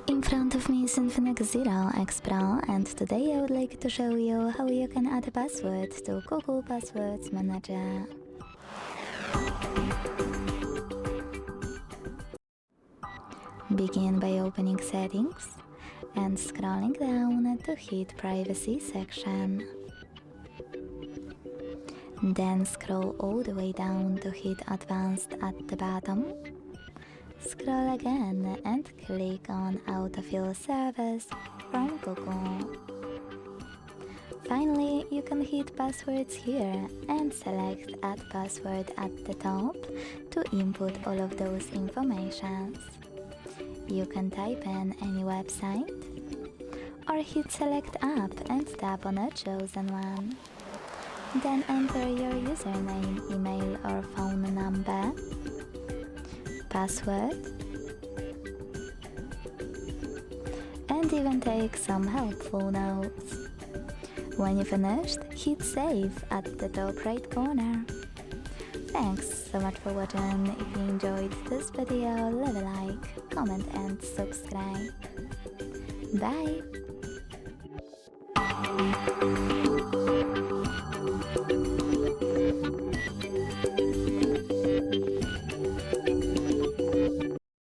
In front of me is INFINIX Zero X Pro, and today I would like to show you how you can add a password to Google Passwords Manager. Begin by opening Settings and scrolling down to hit Privacy section. Then scroll all the way down to hit Advanced at the bottom. Scroll again and click on Autofill service from Google. Finally, you can hit Passwords here and select Add Password at the top to input all of those informations. You can type in any website or hit Select App and tap on a chosen one. Then enter your username, email or phone number, password, and even take some helpful notes. When you're finished, hit Save at the top right corner. Thanks so much for watching. If you enjoyed this video, leave a like, comment and subscribe. Bye!